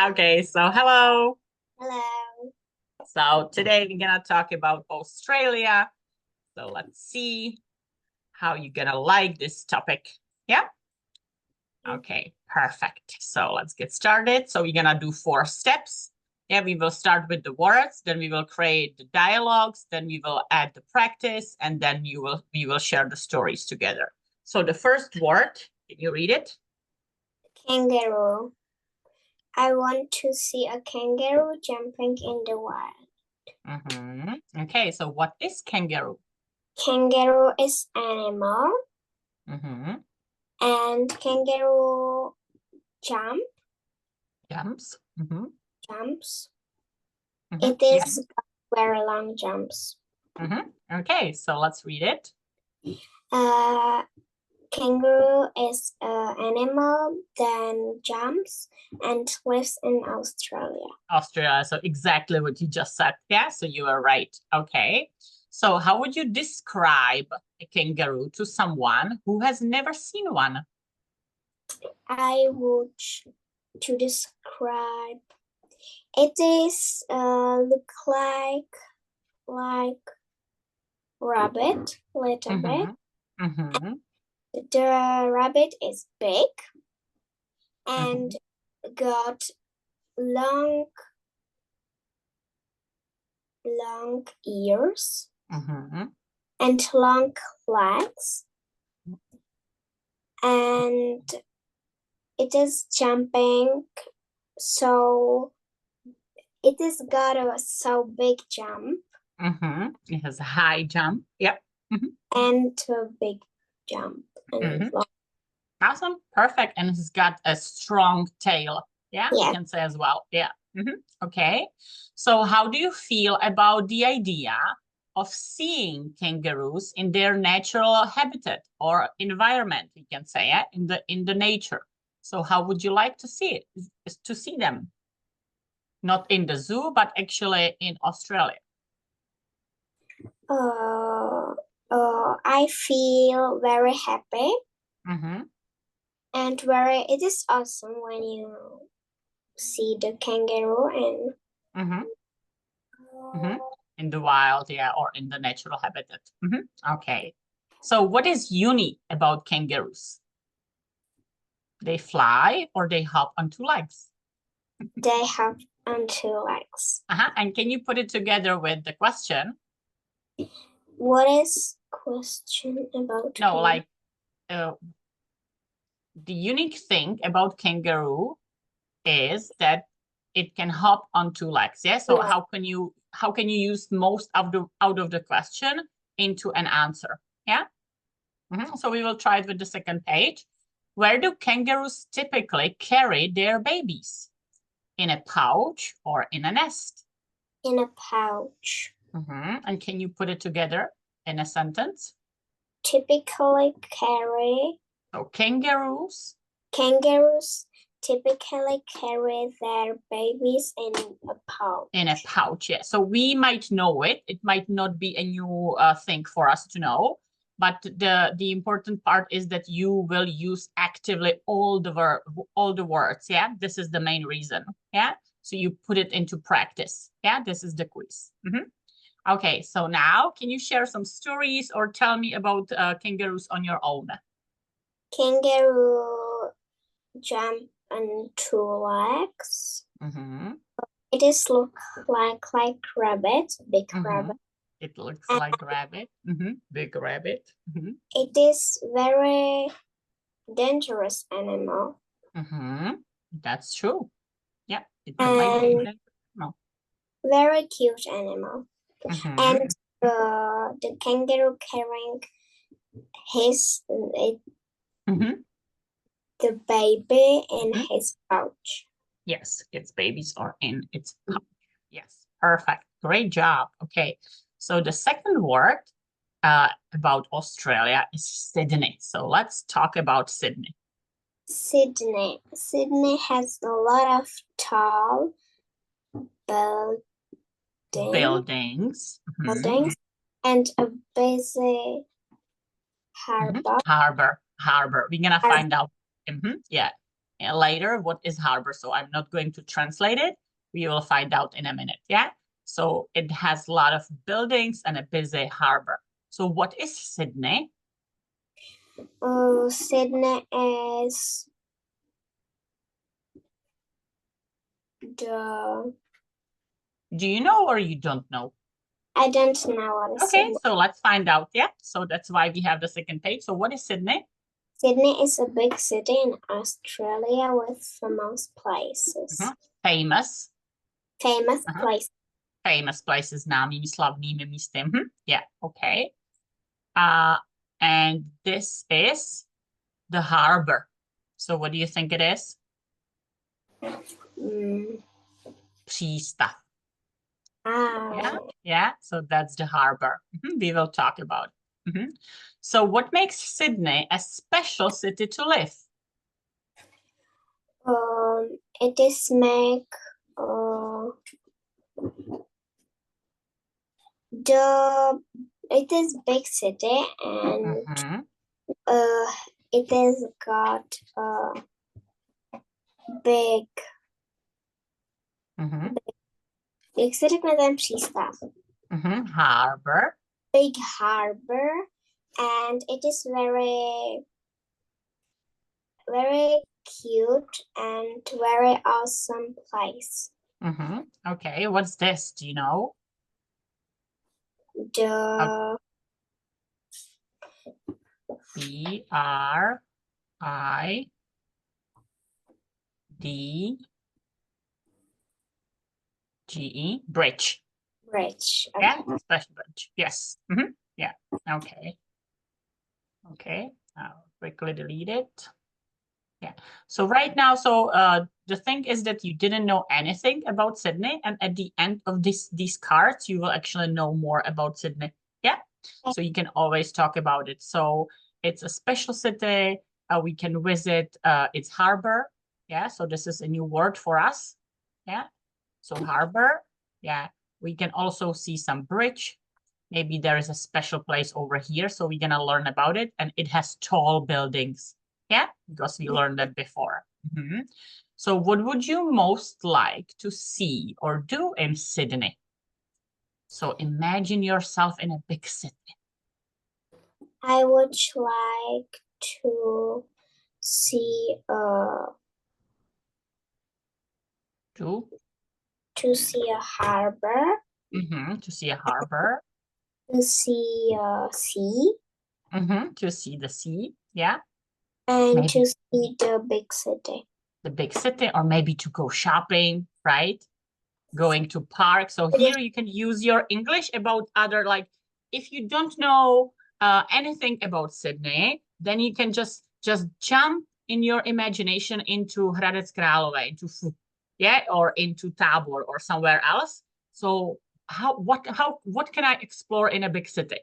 Okay, so hello. Hello. So today we're gonna talk about Australia. So let's see how you're gonna like this topic. Yeah? Okay, perfect. So let's get started. So we're gonna do 4 steps. Yeah, we will start with the words, then we will create the dialogues, then we will add the practice, and then we will share the stories together. So the first word, can you read it? Kangaroo. I want to see a kangaroo jumping in the wild. Okay, so what is kangaroo? Kangaroo is animal. And kangaroo Jumps. Jumps. It is very long jumps. Okay, so let's read it. Kangaroo is an animal that jumps and lives in Australia. Australia, so exactly what you just said. Yeah, so you are right. Okay, so how would you describe a kangaroo to someone who has never seen one? I would to describe it is look like rabbit little bit. The rabbit is big and got long ears and long legs, and it is jumping, so it has got a so big jump. It has a high jump. Yep. And a big jump. Awesome. Perfect. And it's got a strong tail. Yeah, you can say as well. Yeah. Okay. So how do you feel about the idea of seeing kangaroos in their natural habitat or environment, we can say, in the nature? So how would you like to see it? Is to see them? Not in the zoo, but actually in Australia. I feel very happy. And it is awesome when you see the kangaroo in the wild, yeah, or in the natural habitat. Okay. So what is unique about kangaroos? They fly or they hop on 2 legs? They hop on 2 legs. And can you put it together with the question? What is question about? No, like the unique thing about kangaroo is that it can hop on 2 legs. Yeah. So how can you use most of the out of the question into an answer? Yeah. So we will try it with the second page. Where do kangaroos typically carry their babies? In a pouch or in a nest? In a pouch. And can you put it together in a sentence? Typically carry. So kangaroos typically carry their babies in a pouch. In a pouch, yeah. So we might know it. It might not be a new thing for us to know. But the important part is that you will use actively all the words. Yeah, this is the main reason. Yeah, so you put it into practice. Yeah, this is the quiz. Okay, so now can you share some stories or tell me about kangaroos on your own? Kangaroo jump on 2 legs. It is look like rabbit, big rabbit. It looks like rabbit, big rabbit. It is very dangerous animal. That's true. Yeah, it might be dangerous animal. Very cute animal. And the kangaroo carrying the baby in his pouch. Yes, its babies are in its pouch. Yes, perfect. Great job. Okay. So the second word about Australia is Sydney. So let's talk about Sydney. Sydney has a lot of tall buildings and a busy harbor. Harbor. We're gonna find out. Yeah. later what is harbor. So I'm not going to translate it. We will find out in a minute. Yeah. So it has a lot of buildings and a busy harbor. So what is Sydney? Sydney is the... Do you know or you don't know? I don't know what is Okay, Sydney. so let's find out. Yeah, so that's why we have the second page. So what is Sydney? Sydney is a big city in Australia with famous places. Famous. Famous places. Famous places, známými, slavnými místy. Yeah, okay. And this is the harbor. So what do you think it is? Přístav. Yeah, so that's the harbor. We will talk about it. So what makes Sydney a special city to live? It is it is big city and it has got big city with a přístav. Harbor. Big harbor, and it is very, very cute and very awesome place. Okay, what's this? Do you know? The BRIDGE. Bridge. Bridge. Okay. Yeah, special bridge. Yes. Yeah. Okay. Okay. I'll quickly delete it. Yeah. So right now, the thing is that you didn't know anything about Sydney, and at the end of these cards, you will actually know more about Sydney. Yeah. So you can always talk about it. So it's a special city. We can visit its harbor. Yeah. So this is a new word for us. Yeah. So harbor. Yeah. We can also see some bridge. Maybe there is a special place over here. So we're going to learn about it. And it has tall buildings. Yeah, because we learned that before. So what would you most like to see or do in Sydney? So imagine yourself in a big city. I would like to see to see a harbor. To see a harbor. To see a sea. To see the sea. Yeah. And maybe to see the big city. The big city, or maybe to go shopping, right? Going to park. So here you can use your English about other, like, if you don't know anything about Sydney, then you can just jump in your imagination into Hradec Králové, into or into Tábor or somewhere else. So what can I explore in a big city?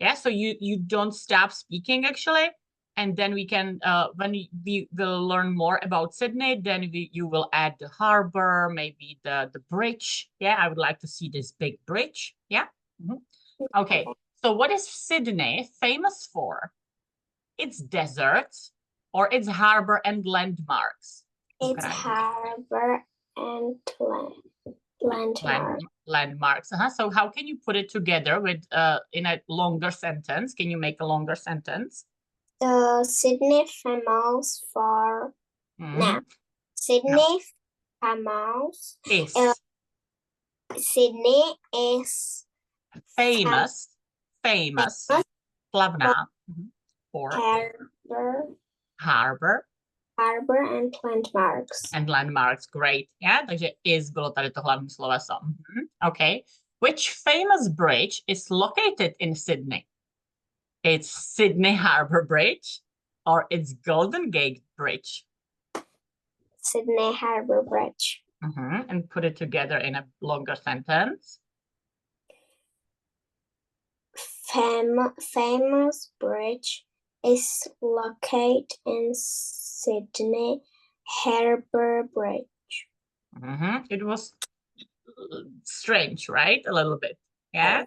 Yeah, so you don't stop speaking actually, and then we can when we will learn more about Sydney, then you will add the harbor, maybe the bridge. Yeah, I would like to see this big bridge. Yeah. Okay, so what is Sydney famous for? Its deserts or its harbor and landmarks? It's harbor and landmarks. So how can you put it together with in a longer sentence? Can you make a longer sentence? Sydney famous for Sydney famous is Sydney is famous slavná for harbor and landmarks. And landmarks, great. Yeah, takže is bylo tady to hlavní sloveso. Okay. Which famous bridge is located in Sydney? It's Sydney Harbour Bridge or it's Golden Gate Bridge? Sydney Harbour Bridge. And put it together in a longer sentence. Famous bridge is located in Sydney Harbour Bridge. It was strange, right? A little bit. Yeah.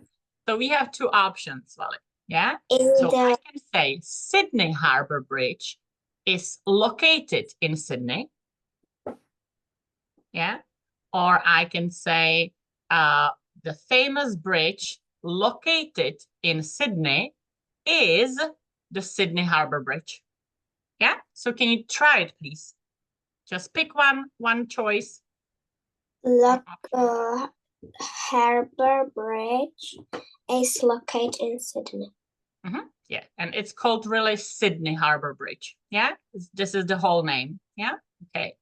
So we have two options, Vali. Yeah. So I can say Sydney Harbour Bridge is located in Sydney. Yeah. Or I can say the famous bridge located in Sydney is the Sydney Harbour Bridge. Yeah. So can you try it, please? Just pick one choice. Harbour Bridge is located in Sydney. Yeah, and it's called really Sydney Harbour Bridge. Yeah, this is the whole name. Yeah, okay.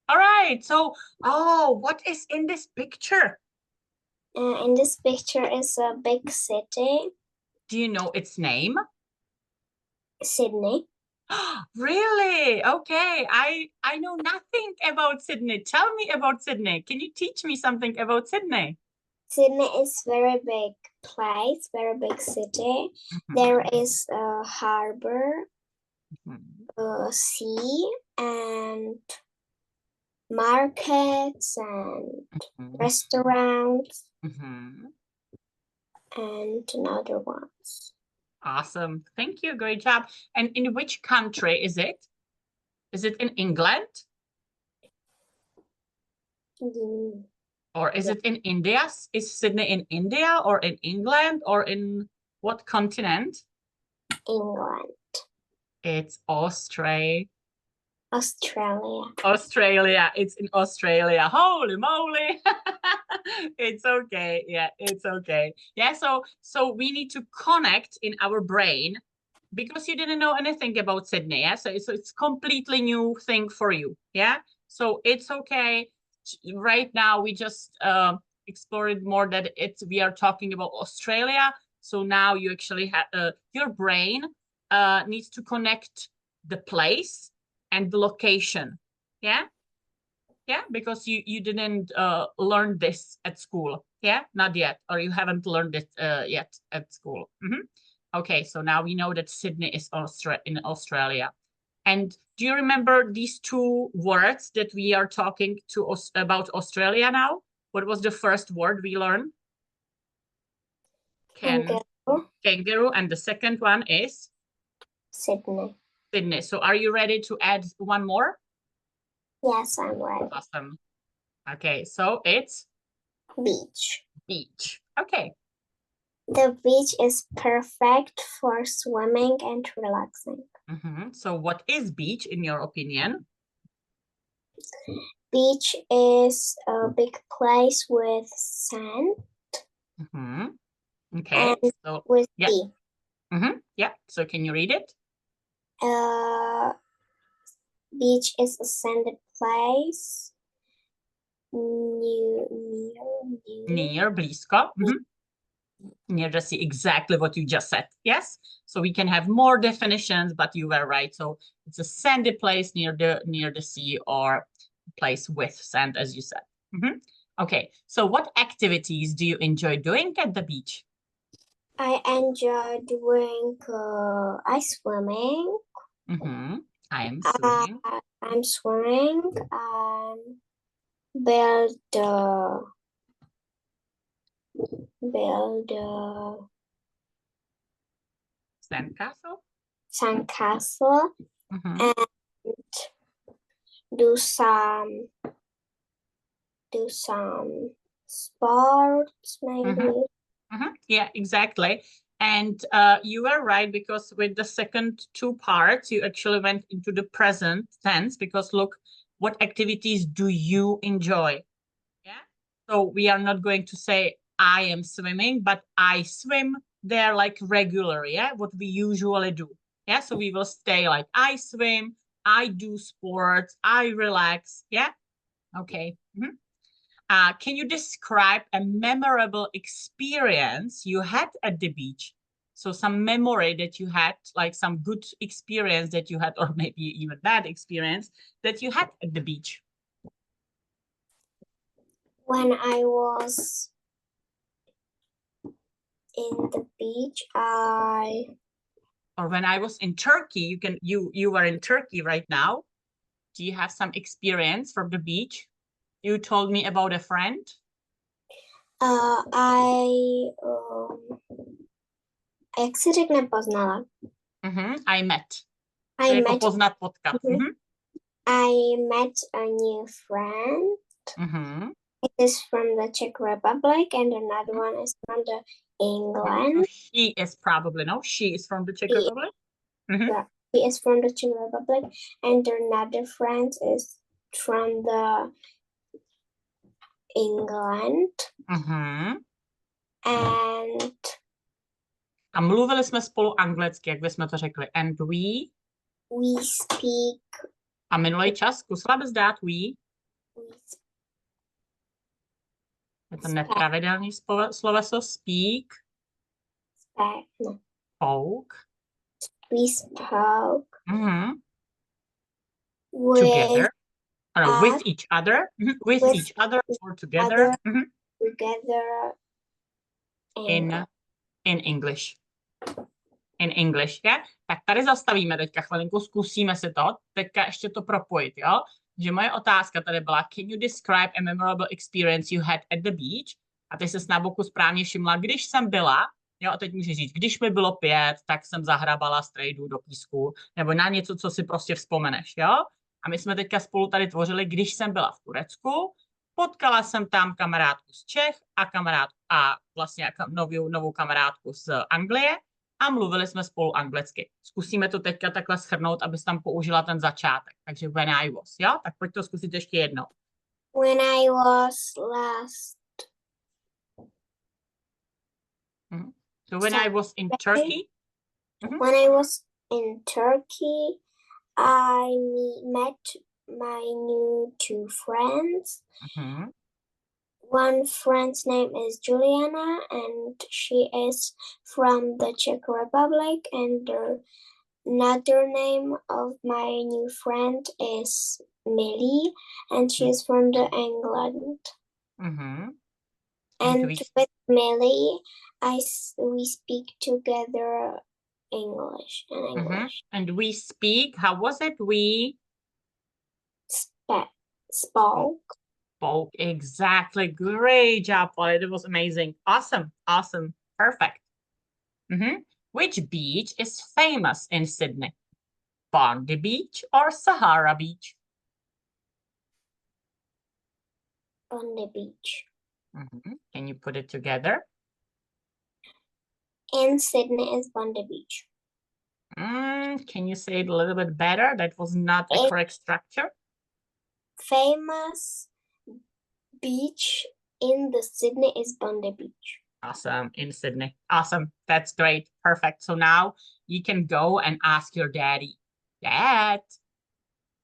All right, so, what is in this picture? In this picture is a big city. Do you know its name? Sydney. Really? Okay, I know nothing about Sydney. Tell me about Sydney. Can you teach me something about Sydney? Sydney is very big place, very big city. There is a harbor, a sea, and markets and restaurants and another ones. Awesome. Thank you. Great job. And in which country is it? Is it in England? Or is it in India? Is Sydney in India or in England or in what continent? England. It's Australia. Australia. It's in Australia. Holy moly. It's okay. Yeah, it's okay. Yeah, so we need to connect in our brain because you didn't know anything about Sydney. Yeah, so it's completely new thing for you. Yeah, so it's okay. Right now we just explored more that we are talking about Australia. So now you actually have your brain needs to connect the place and the location. Yeah, because you didn't learn this at school. Yeah, not yet, or you haven't learned it yet at school. Okay, so now we know that Sydney is in Australia. And do you remember these two words that we are talking to us about Australia now? What was the first word we learned? Kangaroo. And the second one is? Sydney. Sydney. So are you ready to add one more? Yes, I'm ready. Awesome. Okay, so it's? Beach. Beach. Okay. The beach is perfect for swimming and relaxing. So what is beach in your opinion? Beach is a big place with sand. Okay. And so with yeah. sea. Yeah. So can you read it? Beach is a sanded place near blisko. Near the sea, exactly what you just said. Yes. So we can have more definitions, but you were right. So it's a sandy place near the sea or place with sand, as you said. Okay. So what activities do you enjoy doing at the beach? I enjoy doing ice swimming. I'm swimming. I'm swimming. Build sandcastle. And do some sports maybe. Yeah, exactly. And you were right, because with the second two parts, you actually went into the present tense, because look, what activities do you enjoy? Yeah. So we are not going to say I am swimming, but I swim there like regularly. Yeah. What we usually do. Yeah. So we will stay like I swim, I do sports, I relax. Yeah. Okay. Can you describe a memorable experience you had at the beach? So some memory that you had, like some good experience that you had, or maybe even bad experience that you had at the beach. When I was in the beach, or when I was in Turkey, you were in Turkey right now. Do you have some experience from the beach? You told me about a friend. Jak si řekne poznala? I met. To je jako poznat, potkat. I met a new friend. It is from the Czech Republic, and another one is from the England. So she is probably, no? She is from the Czech Republic? Yeah, she is from the Czech Republic, and another friend is from the England. And a mluvili jsme spolu anglicky, jak bychom to řekli. And we speak. A minulý čas, zkusila bys dát we? Je to nepravidelný sloveso. Speak. No. Spoke. We spoke. Together. With each other. With each other or together. Together. In English. In English, yeah? Tak tady zastavíme teďka chvilinku, zkusíme si to. Teďka ještě to propojit, jo? Že moje otázka tady byla, can you describe a memorable experience you had at the beach? A teď se na boku správně všimla, když jsem byla, jo, a teď můžu říct, když mi bylo 5, tak jsem zahrabala strejdu do písku, nebo na něco, co si prostě vzpomeneš, jo? A my jsme teďka spolu tady tvořili, když jsem byla v Turecku, potkala jsem tam kamarádku z Čech a vlastně novou kamarádku z Anglie a mluvili jsme spolu anglicky. Zkusíme to teďka takhle shrnout, abys tam použila ten začátek. Takže when I was, jo? Tak pojď to zkusit ještě jednou. When I was last. So when I was in Turkey. When I was in Turkey, I met my new 2 friends. One friend's name is Juliana, and she is from the Czech Republic, and another name of my new friend is Millie, and she is from the England. And with Millie, we speak together English and English. And we speak, how was it? We spoke. Spoke, exactly. Great job, Vali. It was amazing. Awesome, awesome, perfect. Which beach is famous in Sydney? Bondi Beach or Sahara Beach? Bondi Beach. Can you put it together? In Sydney is Bondi Beach. Can you say it a little bit better? That was not the correct structure. Famous beach in the Sydney is Bondi Beach. Awesome, in Sydney. Awesome, that's great, perfect. So now you can go and ask your daddy, Dad,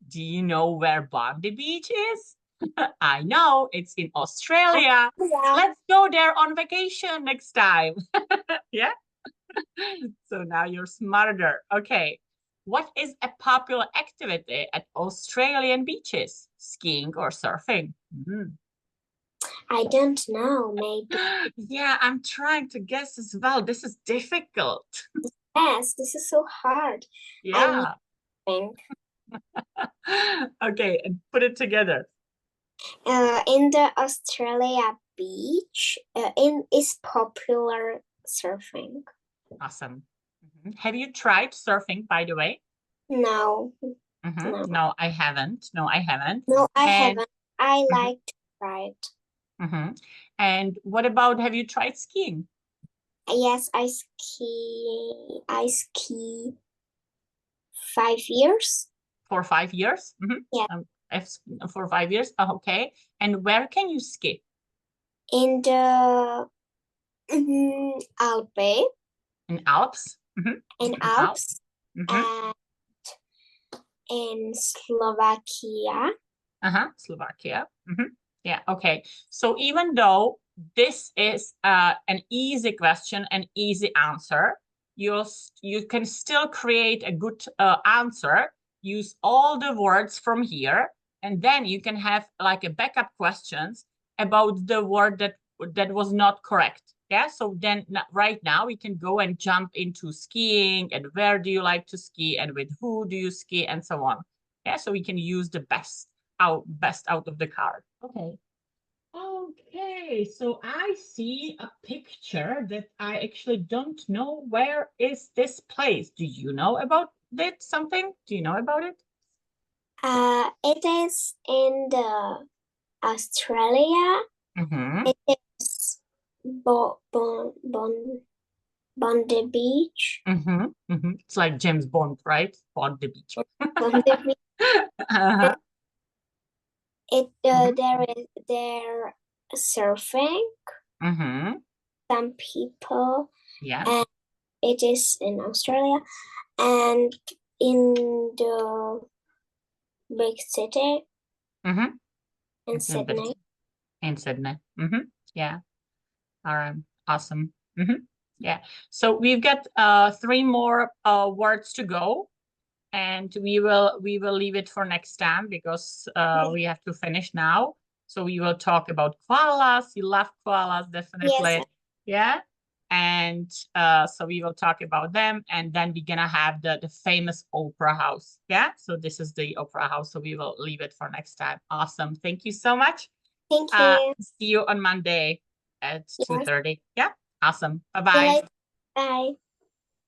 do you know where Bondi Beach is? I know, it's in Australia. Yeah. Let's go there on vacation next time. Yeah? So now you're smarter. Okay. What is a popular activity at Australian beaches? Skiing or surfing? I don't know, maybe. Yeah, I'm trying to guess as well. This is difficult. Yes, this is so hard. Yeah. I think. Okay, and put it together. In the Australia beach, is popular surfing. Awesome. Have you tried surfing, by the way? No. No, I haven't. No, I haven't. No, I haven't. I like to try it. And what about, have you tried skiing? Yes, I ski 5 years. For 5 years? Yeah. For 5 years? Oh, okay. And where can you ski? In the Alps. In Alps? In Alps. And in Slovakia. Slovakia. Yeah, okay. So even though this is an easy question, an easy answer, you can still create a good answer. Use all the words from here, and then you can have like a backup questions about the word that was not correct. Yeah, so then right now we can go and jump into skiing and where do you like to ski and with who do you ski and so on. Yeah, so we can use the best out of the card. Okay. Okay, so I see a picture that I actually don't know where is this place. Do you know about did something? Do you know about it? It is in the Australia. It is Bondi Beach. It's like James Bond, right? Bondi Beach. Bondi Beach. They're surfing. Some people. Yeah. And it is in Australia, and in the big city. In Sydney. In Sydney. Yeah. All right. Awesome. Yeah. So we've got 3 more words to go, and we will leave it for next time because we have to finish now. So we will talk about koalas. You love koalas, definitely. Yes. Yeah. And so we will talk about them, and then we're gonna have the famous opera house. Yeah. So this is the opera house. So we will leave it for next time. Awesome. Thank you so much. Thank you. See you on Monday at 2:30. Yeah. Awesome. Bye-bye. Bye.